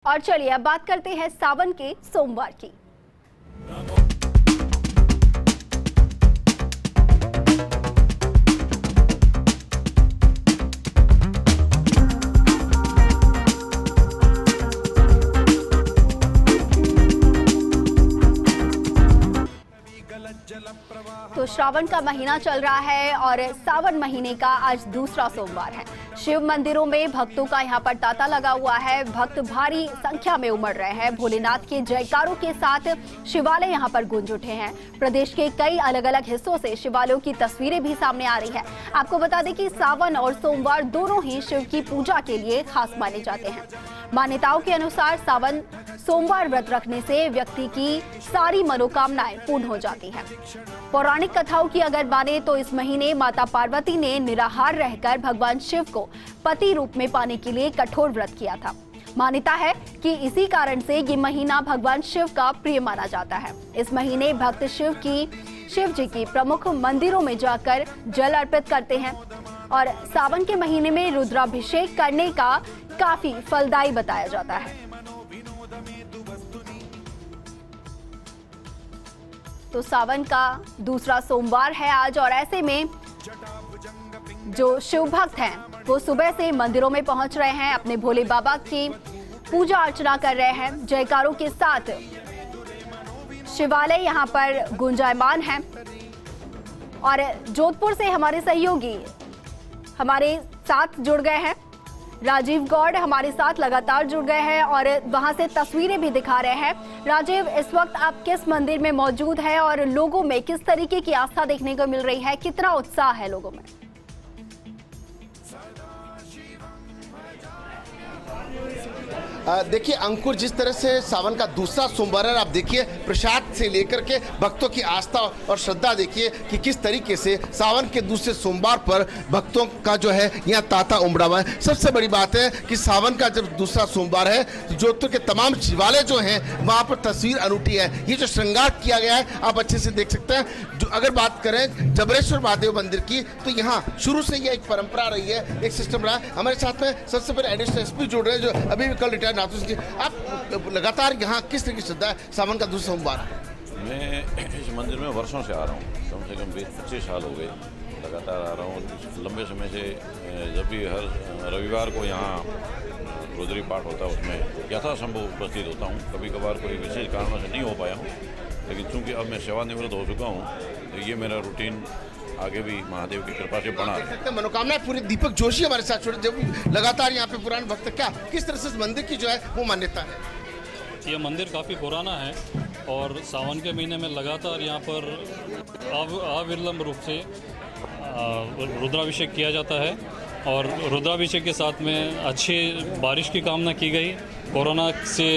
और चलिए अब बात करते हैं सावन के सोमवार की। तो श्रावण का महीना चल रहा है और सावन महीने का आज दूसरा सोमवार है। शिव मंदिरों में भक्तों का यहाँ पर तांता लगा हुआ है। भक्त भारी संख्या में उमड़ रहे हैं। भोलेनाथ के जयकारों के साथ शिवालय यहाँ पर गूंज उठे हैं। प्रदेश के कई अलग अलग हिस्सों से शिवालयों की तस्वीरें भी सामने आ रही है। आपको बता दें कि सावन और सोमवार दोनों ही शिव की पूजा के लिए खास माने जाते हैं। मान्यताओं के अनुसार सावन सोमवार व्रत रखने से व्यक्ति की सारी मनोकामनाएं पूर्ण हो जाती हैं। पौराणिक कथाओं की अगर माने तो इस महीने माता पार्वती ने निराहार रहकर भगवान शिव को पति रूप में पाने के लिए कठोर व्रत किया था। मान्यता है कि इसी कारण से ये महीना भगवान शिव का प्रिय माना जाता है। इस महीने भक्त शिव जी की प्रमुख मंदिरों में जाकर जल अर्पित करते हैं और सावन के महीने में रुद्राभिषेक करने का काफी फलदायी बताया जाता है। तो सावन का दूसरा सोमवार है आज और ऐसे में जो शिव भक्त हैं वो सुबह से मंदिरों में पहुंच रहे हैं, अपने भोले बाबा की पूजा अर्चना कर रहे हैं। जयकारों के साथ शिवालय यहां पर गुंजायमान है और जोधपुर से हमारे सहयोगी हमारे साथ जुड़ गए हैं। राजीव गौड़ हमारे साथ लगातार जुड़ गए हैं और वहां से तस्वीरें भी दिखा रहे हैं। राजीव, इस वक्त आप किस मंदिर में मौजूद हैं और लोगों में किस तरीके की आस्था देखने को मिल रही है? कितना उत्साह है लोगों में? देखिए अंकुर, जिस तरह से सावन का दूसरा सोमवार है, आप देखिए प्रसाद से लेकर के भक्तों की आस्था और श्रद्धा देखिए कि किस तरीके से सावन के दूसरे सोमवार पर भक्तों का जो है यहाँ तांता उमड़ा हुआ है। सबसे बड़ी बात है कि सावन का जब दूसरा सोमवार है तो जोधपुर के तमाम शिवालय जो हैं वहाँ पर तस्वीर अनूठी है। ये जो श्रृंगार किया गया है आप अच्छे से देख सकते हैं। जो अगर बात करें जबरेश्वर महादेव मंदिर की तो यहाँ शुरू से ये एक परंपरा रही है, एक सिस्टम रहा है। हमारे साथ में सबसे पहले एडिशनल एसपी जुड़ रहे हैं जो अभी भी कल रिटायर नाथू जी। आप लगातार यहाँ किस तरह की श्रद्धा है सावन का दूसरा सोमवार? मैं इस मंदिर में वर्षों से आ रहा हूँ, कम से कम 20-25 साल हो गए लगातार आ रहा हूँ। लंबे समय से जब भी हर रविवार को यहाँ रुद्री पाठ होता है उसमें यथासंभव उपस्थित होता हूँ। कभी कभार कोई विशेष कारणों से नहीं हो पाया हूँ, लेकिन चूँकि अब मैं सेवानिवृत्त हो चुका हूँ तो ये मेरा रूटीन आगे भी महादेव की कृपा से बना है। मनोकामना पूरे दीपक जोशी हमारे साथ जुड़े, जब लगातार यहाँ पे पुराने भक्त क्या किस तरह से इस मंदिर की जो है वो मान्यता है? ये मंदिर काफ़ी पुराना है और सावन के महीने में लगातार यहाँ पर अविरलम रूप से रुद्राभिषेक किया जाता है और रुद्राभिषेक के साथ में अच्छी बारिश की कामना की गई। कोरोना से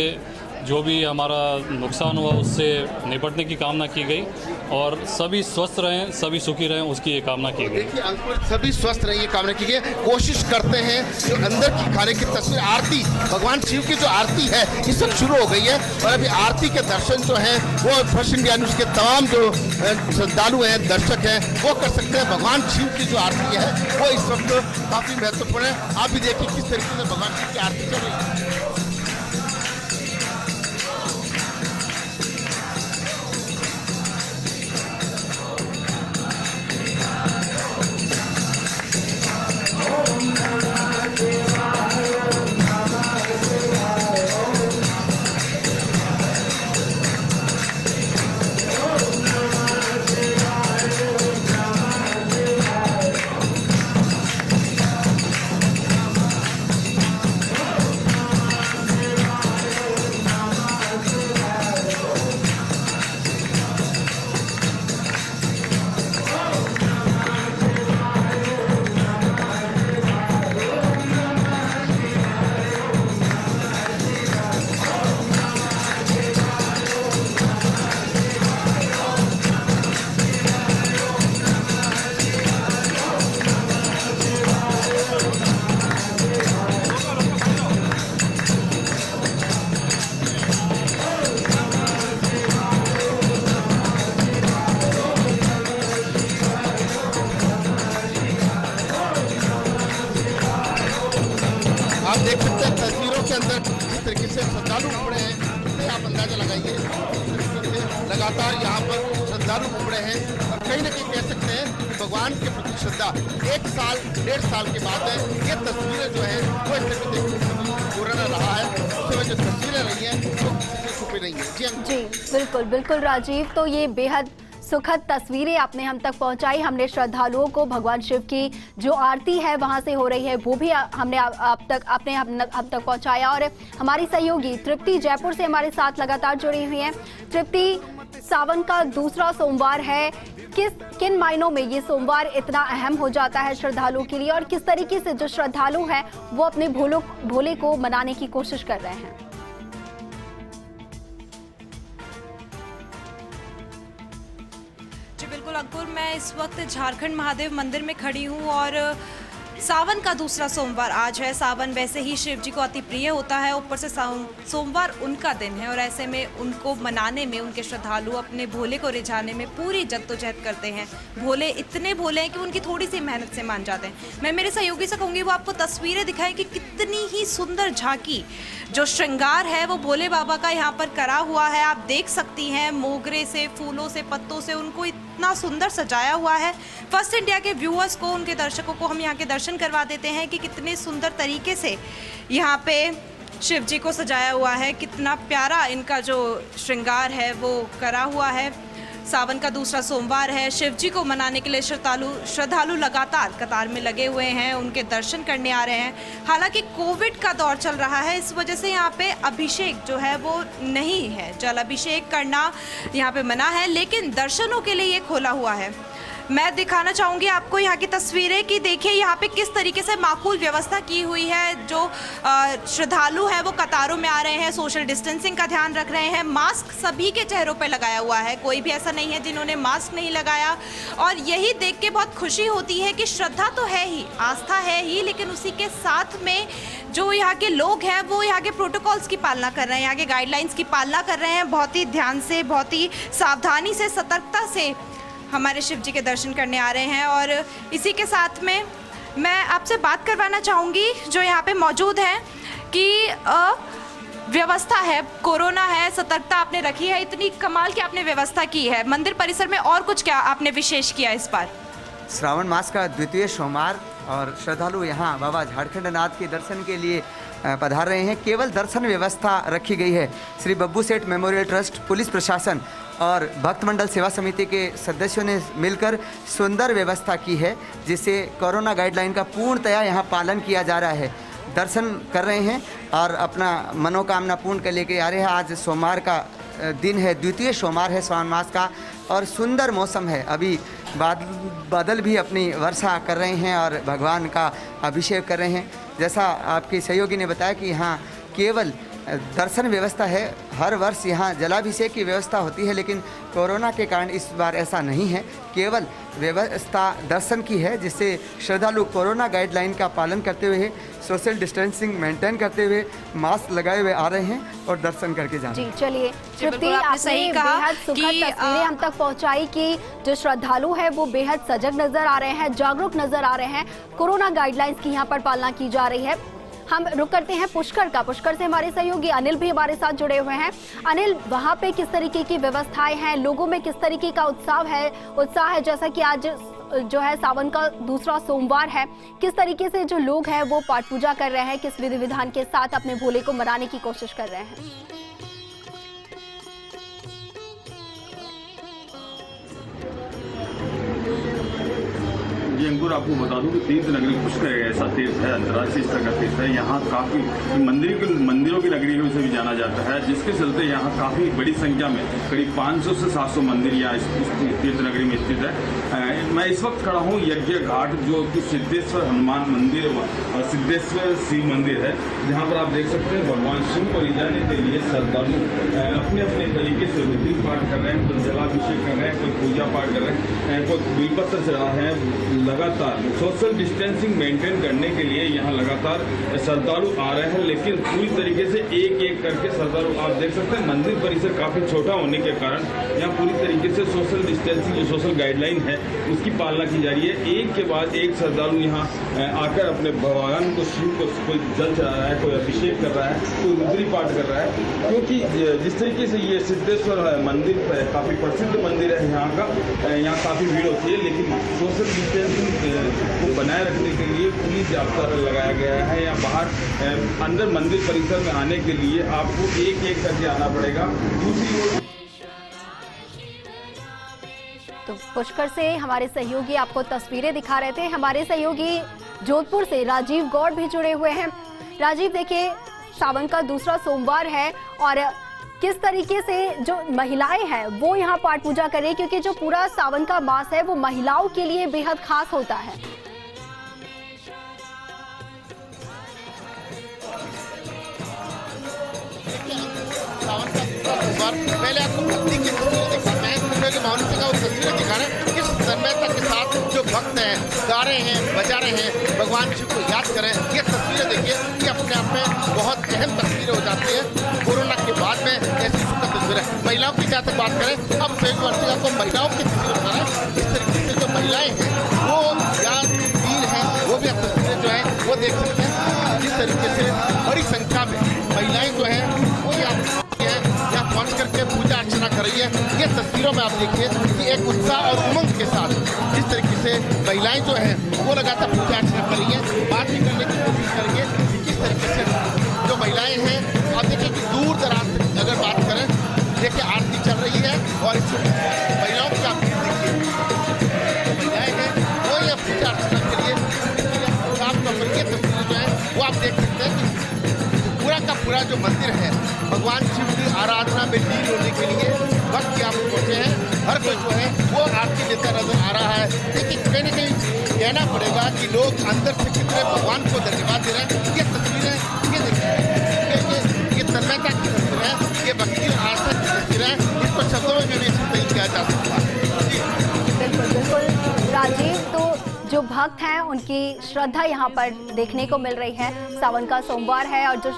जो भी हमारा नुकसान हुआ उससे निपटने की कामना की गई और सभी स्वस्थ रहें, सभी सुखी रहें, उसकी ये कामना की गई। देखिए अंकुर, सभी स्वस्थ रहें ये कामना की गई। कोशिश करते हैं जो अंदर की खाने की तस्वीर, आरती, भगवान शिव की जो आरती है ये सब शुरू हो गई है और अभी आरती के दर्शन जो हैं वो फर्स्ट इंडिया न्यूज़ के तमाम जो श्रद्धालु हैं, दर्शक हैं, वो कर सकते हैं। भगवान शिव की जो आरती है वो इस वक्त काफ़ी महत्वपूर्ण है। आप भी देखिए किस तरीके से भगवान शिव की आरती चल रही है। श्रद्धालु उमड़े हैं, इससे आप अंदाजा लगाइए। लगातार यहाँ पर श्रद्धालु उमड़े हैं और कहीं ना कहीं कह सकते हैं कि भगवान के प्रति श्रद्धा 1 साल 1.5 साल के बाद है। ये तस्वीरें जो है वो इससे देखने कोरोना रहा है, उससे वजह जो तस्वीरें रही हैं वो किसी से छुपी नहीं है। जी बिल्कुल बिल्कुल राजीव, तो ये बेहद सुखद तस्वीरें आपने हम तक पहुंचाई। हमने श्रद्धालुओं को भगवान शिव की जो आरती है वहां से हो रही है वो भी हमने आप तक हम तक पहुंचाया। और हमारी सहयोगी तृप्ति जयपुर से हमारे साथ लगातार जुड़ी हुई हैं। तृप्ति, सावन का दूसरा सोमवार है, किन मायनों में ये सोमवार इतना अहम हो जाता है श्रद्धालुओं के लिए और किस तरीके से जो श्रद्धालु हैं वो अपने भोले को मनाने की कोशिश कर रहे हैं? बिल्कुल अंकुर, मैं इस वक्त झारखंड महादेव मंदिर में खड़ी हूँ और सावन का दूसरा सोमवार आज है। सावन वैसे ही शिव जी को अति प्रिय होता है, ऊपर से सोमवार उनका दिन है और ऐसे में उनको मनाने में उनके श्रद्धालु अपने भोले को रिझाने में पूरी जद्दोजहद करते हैं। भोले इतने भोले हैं कि उनकी थोड़ी सी मेहनत से मान जाते हैं। मैं मेरे सहयोगी से कहूँगी वो आपको तस्वीरें दिखाएं कि कितनी ही सुंदर झांकी जो श्रृंगार है वो भोले बाबा का यहाँ पर करा हुआ है। आप देख सकती हैं मोगरे से, फूलों से, पत्तों से उनको इतना सुंदर सजाया हुआ है। फर्स्ट इंडिया के व्यूअर्स को, उनके दर्शकों को हम यहाँ के दर्शन करवा देते हैं कि कितने सुंदर तरीके से यहाँ पे शिव जी को सजाया हुआ है, कितना प्यारा इनका जो श्रृंगार है वो करा हुआ है। सावन का दूसरा सोमवार है, शिव जी को मनाने के लिए श्रद्धालु लगातार कतार में लगे हुए हैं, उनके दर्शन करने आ रहे हैं। हालांकि कोविड का दौर चल रहा है, इस वजह से यहाँ पे अभिषेक जो है वो नहीं है, जल अभिषेक करना यहाँ पे मना है, लेकिन दर्शनों के लिए ये खोला हुआ है। मैं दिखाना चाहूँगी आपको यहाँ की तस्वीरें कि देखिए यहाँ पे किस तरीके से माकूल व्यवस्था की हुई है। जो श्रद्धालु हैं वो कतारों में आ रहे हैं, सोशल डिस्टेंसिंग का ध्यान रख रहे हैं, मास्क सभी के चेहरों पे लगाया हुआ है, कोई भी ऐसा नहीं है जिन्होंने मास्क नहीं लगाया। और यही देख के बहुत खुशी होती है कि श्रद्धा तो है ही, आस्था है ही, लेकिन उसी के साथ में जो यहाँ के लोग हैं वो यहाँ के प्रोटोकॉल्स की पालना कर रहे हैं, यहाँ के गाइडलाइंस की पालना कर रहे हैं। बहुत ही ध्यान से, बहुत ही सावधानी से, सतर्कता से हमारे शिव जी के दर्शन करने आ रहे हैं। और इसी के साथ में मैं आपसे बात करवाना चाहूँगी जो यहाँ पे मौजूद हैं कि व्यवस्था है, कोरोना है, सतर्कता आपने रखी है, इतनी कमाल की आपने व्यवस्था की है मंदिर परिसर में, और कुछ क्या आपने विशेष किया इस बार? श्रावण मास का द्वितीय सोमवार और श्रद्धालु यहाँ बाबा झारखंड नाथ के दर्शन के लिए पधार रहे हैं। केवल दर्शन व्यवस्था रखी गई है। श्री बब्बू सेठ मेमोरियल ट्रस्ट, पुलिस प्रशासन और भक्त मंडल सेवा समिति के सदस्यों ने मिलकर सुंदर व्यवस्था की है, जिससे कोरोना गाइडलाइन का पूर्णतया यहाँ पालन किया जा रहा है। दर्शन कर रहे हैं और अपना मनोकामना पूर्ण कर लेके आ रहे हैं। आज सोमवार का दिन है, द्वितीय सोमवार है श्रावण मास का और सुंदर मौसम है। अभी बादल भी अपनी वर्षा कर रहे हैं और भगवान का अभिषेक कर रहे हैं। जैसा आपके सहयोगी ने बताया कि यहाँ केवल दर्शन व्यवस्था है, हर वर्ष यहाँ जलाभिषेक की व्यवस्था होती है, लेकिन कोरोना के कारण इस बार ऐसा नहीं है। केवल व्यवस्था दर्शन की है, जिससे श्रद्धालु कोरोना गाइडलाइन का पालन करते हुए, सोशल डिस्टेंसिंग मेंटेन करते हुए, मास्क लगाए हुए आ रहे हैं और दर्शन करके जा रहे हैं। जी चलिए तृप्ति, आपने सही कहा बेहद सुखद तस्वीरें हम तक पहुंचाई कि जो श्रद्धालु है वो बेहद सजग नजर आ रहे हैं, जागरूक नजर आ रहे हैं। कोरोना गाइडलाइंस की यहाँ पर पालना की जा रही है। हम रुक करते हैं पुष्कर का। पुष्कर से हमारे सहयोगी अनिल भी हमारे साथ जुड़े हुए हैं। अनिल, वहाँ पे किस तरीके की व्यवस्थाएं हैं, लोगों में किस तरीके का उत्साह है, जैसा कि आज जो है सावन का दूसरा सोमवार है, किस तरीके से जो लोग हैं वो पाठ पूजा कर रहे हैं, किस विधि विधान के साथ अपने भोले को मनाने की कोशिश कर रहे हैं? जी अंकुर, आपको बता दूं कि तीर्थ नगरी पुष्कर ऐसा तीर्थ है, अंतर्राष्ट्रीय स्तर का तीर्थ है। यहाँ काफ़ी मंदिरों की नगरी से भी जाना जाता है, जिसके चलते यहाँ काफ़ी बड़ी संख्या में करीब 500 से 700 मंदिर यहाँ इस तीर्थ नगरी में स्थित है। मैं इस वक्त खड़ा हूँ यज्ञ घाट, जो कि सिद्धेश्वर हनुमान मंदिर और सिद्धेश्वर शिव मंदिर है, जहाँ पर आप देख सकते हैं भगवान शिव को रिझाने के लिए श्रद्धालु अपने अपने तरीके से विधि पाठ कर रहे हैं, कोई जलाभिषेक कर रहे हैं, कोई पूजा पाठ कर रहे हैं, कोई बिलपत्र चढ़ा है, लगातार सोशल डिस्टेंसिंग मेंटेन करने के लिए यहाँ लगातार श्रद्धालु आ रहे हैं, लेकिन पूरी तरीके से एक एक करके श्रद्धालु आप देख सकते हैं। मंदिर परिसर काफ़ी छोटा होने के कारण यहाँ पूरी तरीके से सोशल डिस्टेंसिंग जो सोशल गाइडलाइन है उसकी पालना की जा रही है। एक के बाद एक श्रद्धालु यहाँ आकर अपने भगवान को, शिव को कोई जल चढ़ा रहा है, कोई अभिषेक कर रहा है, कोई रुद्री पाठ कर रहा है, क्योंकि जिस तरीके से ये सिद्धेश्वर मंदिर काफ़ी प्रसिद्ध मंदिर है यहाँ का, यहाँ काफ़ी भीड़ होती है, लेकिन सोशल डिस्टेंसिंग को बनाए रखने के लिए पुलिस जाब्ता लगाया गया है। या बाहर अंदर मंदिर परिसर में आने के लिए आपको एक एक करके आना पड़ेगा। दूसरी ओर तो पुष्कर से हमारे सहयोगी आपको तस्वीरें दिखा रहे थे। हमारे सहयोगी जोधपुर से राजीव गौड़ भी जुड़े हुए हैं। राजीव, देखिए सावन का दूसरा सोमवार है और किस तरीके से जो महिलाएं हैं वो यहाँ पाठ पूजा कर रही है, क्योंकि जो पूरा सावन का मास है वो महिलाओं के लिए बेहद खास होता है। पहले आपको भक्ति की तस्वीरें दिखाते हैं, क्योंकि मोहन सिंह का वो तस्वीरें दिखा रहे हैं किस तन्मयता के साथ जो भक्त हैं गा रहे हैं, बजा रहे हैं, भगवान शिव को याद करें। ये तस्वीरें देखिए, ये अपने आप में बहुत अहम तस्वीरें हो जाती है। कोरोना के बाद में ऐसी सुंदर तस्वीरें। महिलाओं की जहाँ तक बात करें, अब सहयोग वर्षिका को महिलाओं की तस्वीरें बता रहे हैं। इस तरीके से जो महिलाएं हैं वो या वीर हैं, वो भी अब तस्वीरें जो है वो देख सकते हैं। जिस तरीके से बड़ी संख्या में महिलाएं जो है वो यहाँ पहुंच करके पूजा अर्चना कर रही है। ये तस्वीरों में आप देखिए कि एक उत्साह और उमंग के साथ जिस तरीके से महिलाएं जो हैं वो लगातार पूजा अर्चना कर रही है। बात भी करने की कोशिश करेंगे कि किस तरीके से जो महिलाएं हैं, आप देखिए कि दूर दराज से अगर बात करें, देखिए आरती चल रही है और इस महिलाओं की आप देखिए जो महिलाएं हैं वो ये पूजा अर्चना के लिए साफ तौर पर ये तस्वीरें जो है वो आप देख सकते हैं कि पूरा का पूरा जो मंदिर है भगवान शिव की आराधना में लीन होने के लिए वक्त यहाँ पर पहुंचे हैं। हर कोई जो है वो आरती लेता नजर आ रहा है। लेकिन कहीं न कहीं कहना पड़ेगा कि लोग अंदर से कितने भगवान को धन्यवाद दे रहे हैं। ये तस्वीरें ये देखिए, ये तन्मयता की तस्वीर है, ये भक्ति और आस्था की तस्वीर है। इसको शब्दों में भी नहीं किया जा सकता। बिल्कुल बिल्कुल राजीव, तो जो भक्त हैं उनकी श्रद्धा यहाँ पर देखने को मिल रही है। सावन का सोमवार है और जो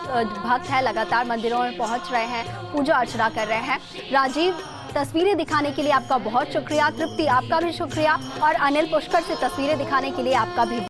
भक्त हैं लगातार मंदिरों में पहुँच रहे हैं, पूजा अर्चना कर रहे हैं। राजीव, तस्वीरें दिखाने के लिए आपका बहुत शुक्रिया। तृप्ति, आपका भी शुक्रिया। और अनिल, पुष्कर से तस्वीरें दिखाने के लिए आपका भी